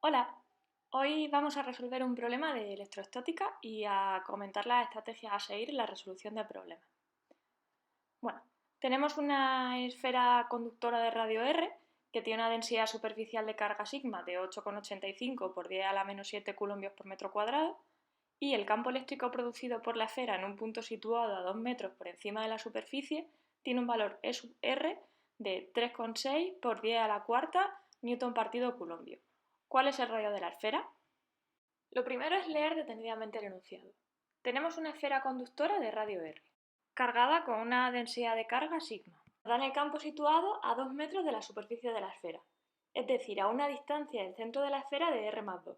Hola, hoy vamos a resolver un problema de electroestática y a comentar las estrategias a seguir en la resolución de problemas. Bueno, tenemos una esfera conductora de radio R que tiene una densidad superficial de carga sigma de 8,85 por 10 a la menos 7 coulombios por metro cuadrado y el campo eléctrico producido por la esfera en un punto situado a 2 metros por encima de la superficie tiene un valor E sub R de 3,6 por 10 a la cuarta newton partido coulombio. ¿Cuál es el radio de la esfera? Lo primero es leer detenidamente el enunciado. Tenemos una esfera conductora de radio R, cargada con una densidad de carga sigma. Da en el campo situado a 2 metros de la superficie de la esfera, es decir, a una distancia del centro de la esfera de R más 2.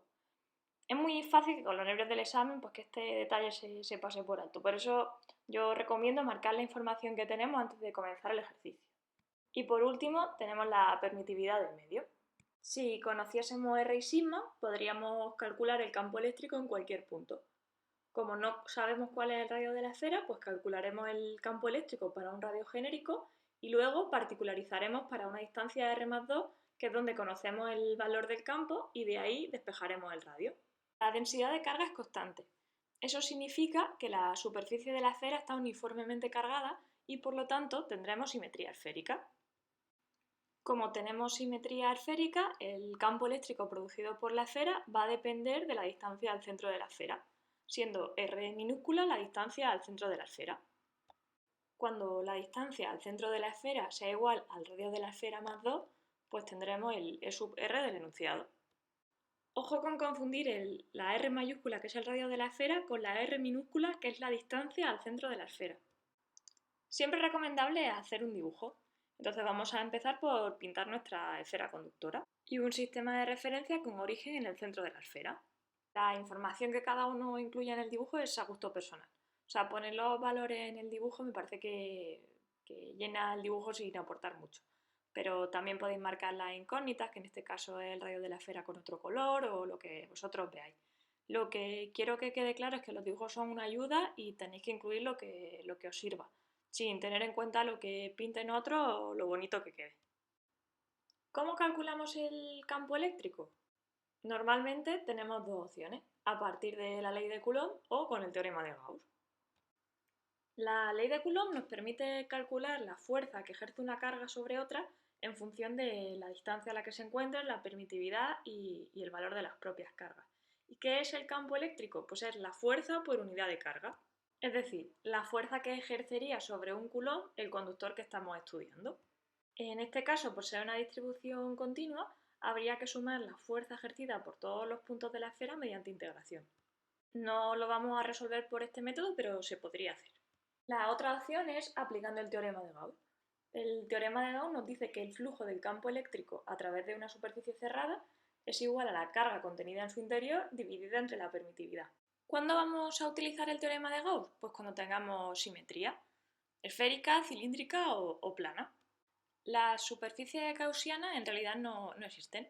Es muy fácil que con los nervios del examen que este detalle se pase por alto, por eso yo recomiendo marcar la información que tenemos antes de comenzar el ejercicio. Y por último tenemos la permitividad del medio. Si conociésemos R y sigma, podríamos calcular el campo eléctrico en cualquier punto. Como no sabemos cuál es el radio de la esfera, pues calcularemos el campo eléctrico para un radio genérico y luego particularizaremos para una distancia R más 2, que es donde conocemos el valor del campo y de ahí despejaremos el radio. La densidad de carga es constante. Eso significa que la superficie de la esfera está uniformemente cargada y por lo tanto tendremos simetría esférica. Como tenemos simetría esférica, el campo eléctrico producido por la esfera va a depender de la distancia al centro de la esfera, siendo R minúscula la distancia al centro de la esfera. Cuando la distancia al centro de la esfera sea igual al radio de la esfera más 2, pues tendremos el E sub R del enunciado. Ojo con confundir la R mayúscula, que es el radio de la esfera, con la R minúscula, que es la distancia al centro de la esfera. Siempre es recomendable hacer un dibujo. Entonces vamos a empezar por pintar nuestra esfera conductora y un sistema de referencia con origen en el centro de la esfera. La información que cada uno incluye en el dibujo es a gusto personal. O sea, poner los valores en el dibujo me parece que llena el dibujo sin aportar mucho. Pero también podéis marcar las incógnitas, que en este caso es el radio de la esfera con otro color o lo que vosotros veáis. Lo que quiero que quede claro es que los dibujos son una ayuda y tenéis que incluir lo que os sirva, sin tener en cuenta lo que pinten otros o lo bonito que quede. ¿Cómo calculamos el campo eléctrico? Normalmente tenemos dos opciones, a partir de la ley de Coulomb o con el teorema de Gauss. La ley de Coulomb nos permite calcular la fuerza que ejerce una carga sobre otra en función de la distancia a la que se encuentra, la permitividad y el valor de las propias cargas. ¿Y qué es el campo eléctrico? Pues es la fuerza por unidad de carga. Es decir, la fuerza que ejercería sobre un coulomb el conductor que estamos estudiando. En este caso, por ser una distribución continua, habría que sumar la fuerza ejercida por todos los puntos de la esfera mediante integración. No lo vamos a resolver por este método, pero se podría hacer. La otra opción es aplicando el teorema de Gauss. El teorema de Gauss nos dice que el flujo del campo eléctrico a través de una superficie cerrada es igual a la carga contenida en su interior dividida entre la permitividad. ¿Cuándo vamos a utilizar el teorema de Gauss? Pues cuando tengamos simetría, esférica, cilíndrica o plana. Las superficies gaussianas en realidad no existen.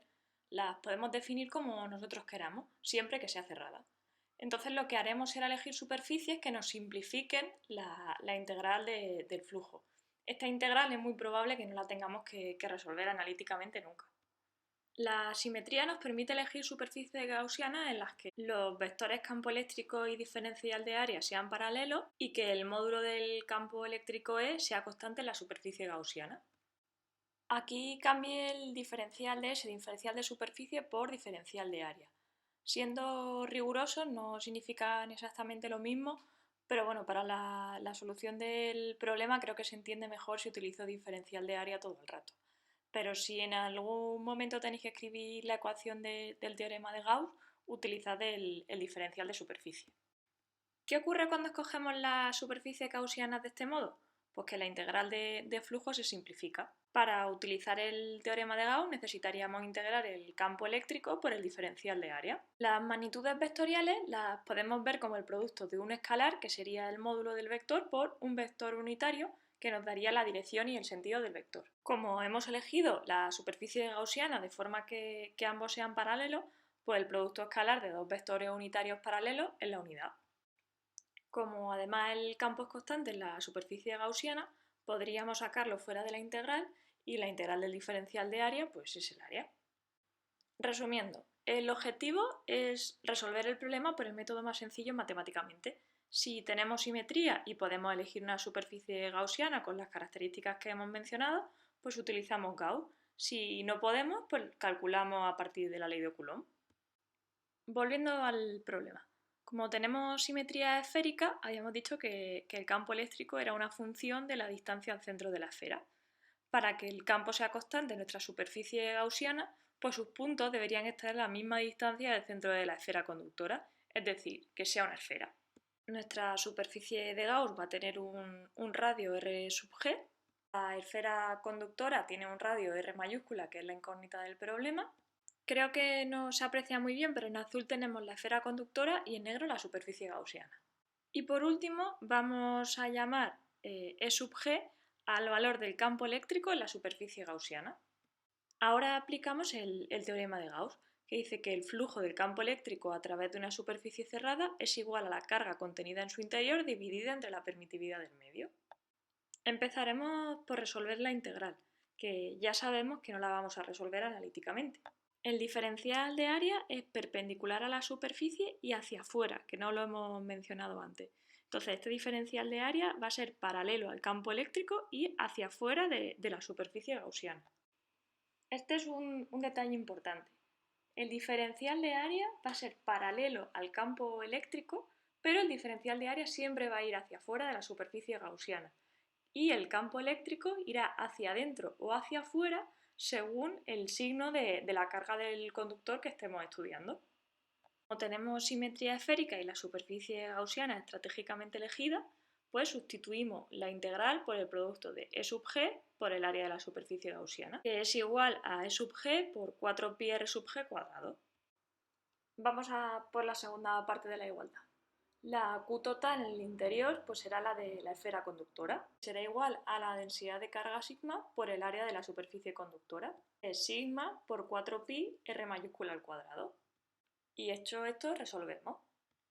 Las podemos definir como nosotros queramos, siempre que sea cerrada. Entonces lo que haremos será elegir superficies que nos simplifiquen la integral del flujo. Esta integral es muy probable que no la tengamos que resolver analíticamente nunca. La simetría nos permite elegir superficies gaussianas en las que los vectores campo eléctrico y diferencial de área sean paralelos y que el módulo del campo eléctrico E sea constante en la superficie gaussiana. Aquí cambie el diferencial de S, diferencial de superficie, por diferencial de área. Siendo rigurosos no significan exactamente lo mismo, pero bueno, para la solución del problema creo que se entiende mejor si utilizo diferencial de área todo el rato. Pero si en algún momento tenéis que escribir la ecuación del teorema de Gauss, utilizad el diferencial de superficie. ¿Qué ocurre cuando escogemos las superficies gaussianas de este modo? Pues que la integral de flujo se simplifica. Para utilizar el teorema de Gauss necesitaríamos integrar el campo eléctrico por el diferencial de área. Las magnitudes vectoriales las podemos ver como el producto de un escalar, que sería el módulo del vector, por un vector unitario, que nos daría la dirección y el sentido del vector. Como hemos elegido la superficie gaussiana de forma que ambos sean paralelos, pues el producto escalar de dos vectores unitarios paralelos es la unidad. Como además el campo es constante en la superficie gaussiana, podríamos sacarlo fuera de la integral y la integral del diferencial de área pues es el área. Resumiendo, el objetivo es resolver el problema por el método más sencillo matemáticamente. Si tenemos simetría y podemos elegir una superficie gaussiana con las características que hemos mencionado, pues utilizamos Gauss. Si no podemos, pues calculamos a partir de la ley de Coulomb. Volviendo al problema. Como tenemos simetría esférica, habíamos dicho que el campo eléctrico era una función de la distancia al centro de la esfera. Para que el campo sea constante en nuestra superficie gaussiana, pues sus puntos deberían estar a la misma distancia del centro de la esfera conductora, es decir, que sea una esfera. Nuestra superficie de Gauss va a tener un radio r sub g. La esfera conductora tiene un radio r mayúscula, que es la incógnita del problema. Creo que no se aprecia muy bien, pero en azul tenemos la esfera conductora y en negro la superficie gaussiana. Y por último vamos a llamar E sub g al valor del campo eléctrico en la superficie gaussiana. Ahora aplicamos el teorema de Gauss, que dice que el flujo del campo eléctrico a través de una superficie cerrada es igual a la carga contenida en su interior dividida entre la permitividad del medio. Empezaremos por resolver la integral, que ya sabemos que no la vamos a resolver analíticamente. El diferencial de área es perpendicular a la superficie y hacia afuera, que no lo hemos mencionado antes. Entonces, este diferencial de área va a ser paralelo al campo eléctrico y hacia afuera de la superficie gaussiana. Este es un detalle importante. El diferencial de área va a ser paralelo al campo eléctrico, pero el diferencial de área siempre va a ir hacia afuera de la superficie gaussiana. Y el campo eléctrico irá hacia adentro o hacia afuera según el signo de la carga del conductor que estemos estudiando. Como tenemos simetría esférica y la superficie gaussiana estratégicamente elegida, pues sustituimos la integral por el producto de E sub g por el área de la superficie gaussiana, que es igual a E sub g por 4pi r sub g cuadrado. Vamos a por la segunda parte de la igualdad. La Q total en el interior pues será la de la esfera conductora. Será igual a la densidad de carga sigma por el área de la superficie conductora. Es sigma por 4pi r mayúscula al cuadrado. Y hecho esto, resolvemos.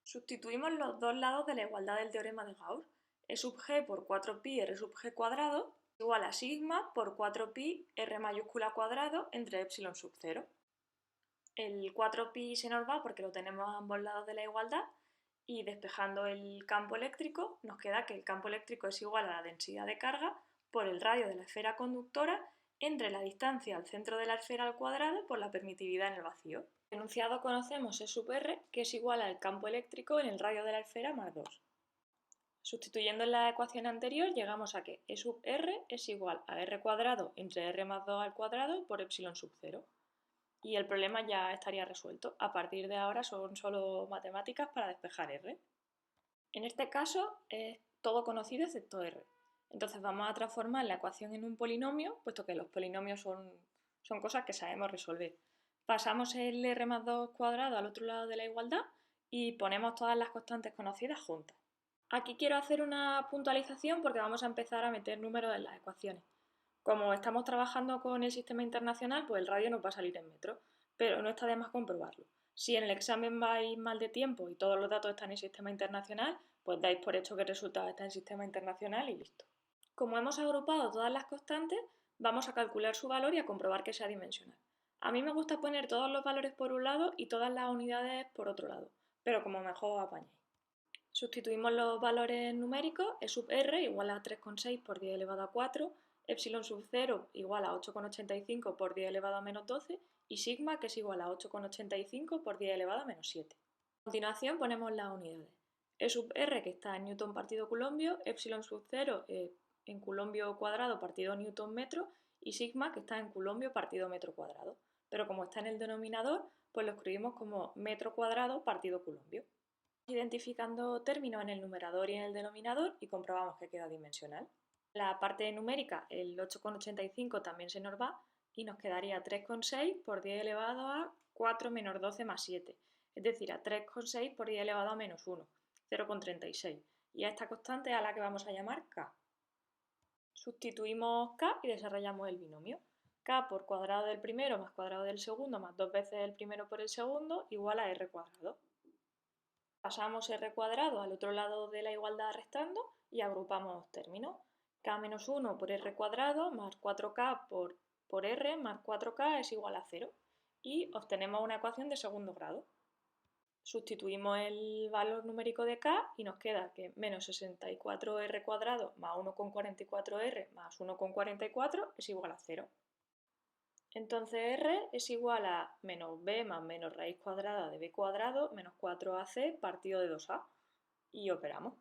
Sustituimos los dos lados de la igualdad del teorema de Gauss. E sub g por 4pi r sub g cuadrado igual a sigma por 4pi r mayúscula cuadrado entre epsilon sub 0. El 4pi se nos va porque lo tenemos a ambos lados de la igualdad y despejando el campo eléctrico nos queda que el campo eléctrico es igual a la densidad de carga por el radio de la esfera conductora entre la distancia al centro de la esfera al cuadrado por la permitividad en el vacío. El enunciado conocemos E sub r, que es igual al campo eléctrico en el radio de la esfera más 2. Sustituyendo en la ecuación anterior llegamos a que E sub r es igual a r cuadrado entre r más 2 al cuadrado por epsilon sub 0. Y el problema ya estaría resuelto. A partir de ahora son solo matemáticas para despejar r. En este caso es todo conocido excepto r. Entonces vamos a transformar la ecuación en un polinomio, puesto que los polinomios son cosas que sabemos resolver. Pasamos el r más 2 cuadrado al otro lado de la igualdad y ponemos todas las constantes conocidas juntas. Aquí quiero hacer una puntualización porque vamos a empezar a meter números en las ecuaciones. Como estamos trabajando con el sistema internacional, pues el radio nos va a salir en metros, pero no está de más comprobarlo. Si en el examen vais mal de tiempo y todos los datos están en sistema internacional, pues dais por hecho que el resultado está en sistema internacional y listo. Como hemos agrupado todas las constantes, vamos a calcular su valor y a comprobar que sea dimensional. A mí me gusta poner todos los valores por un lado y todas las unidades por otro lado, pero como mejor os apañéis. Sustituimos los valores numéricos, E sub r igual a 3,6 por 10 elevado a 4, epsilon sub 0 igual a 8,85 por 10 elevado a menos 12 y sigma que es igual a 8,85 por 10 elevado a menos 7. A continuación ponemos las unidades. E sub r que está en newton partido coulombio, epsilon sub 0 en coulombio cuadrado partido newton metro y sigma que está en coulombio partido metro cuadrado. Pero como está en el denominador, pues lo escribimos como metro cuadrado partido coulombio. Identificando términos en el numerador y en el denominador y comprobamos que queda dimensional. La parte numérica, el 8,85 también se nos va y nos quedaría 3,6 por 10 elevado a 4 menos 12 más 7, es decir, a 3,6 por 10 elevado a menos 1, 0,36. Y a esta constante a la que vamos a llamar k. Sustituimos k y desarrollamos el binomio. K por cuadrado del primero más cuadrado del segundo más 2 veces el primero por el segundo igual a r cuadrado. Pasamos r cuadrado al otro lado de la igualdad restando y agrupamos términos. K menos 1 por r cuadrado más 4k por r más 4k es igual a 0. y obtenemos una ecuación de segundo grado. Sustituimos el valor numérico de k y nos queda que menos 64r cuadrado más 1,44r más 1,44 es igual a 0. Entonces r es igual a menos b más menos raíz cuadrada de b cuadrado menos 4ac partido de 2a. Y operamos.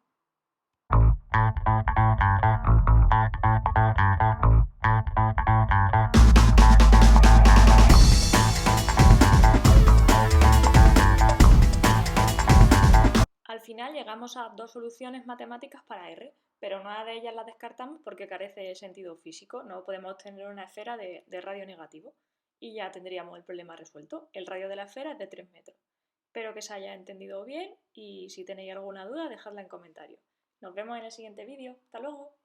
Al final llegamos a dos soluciones matemáticas para R, pero una de ellas la descartamos porque carece de sentido físico. No podemos obtener una esfera de radio negativo y ya tendríamos el problema resuelto. El radio de la esfera es de 3 metros. Espero que se haya entendido bien y si tenéis alguna duda dejadla en comentarios. Nos vemos en el siguiente vídeo. ¡Hasta luego!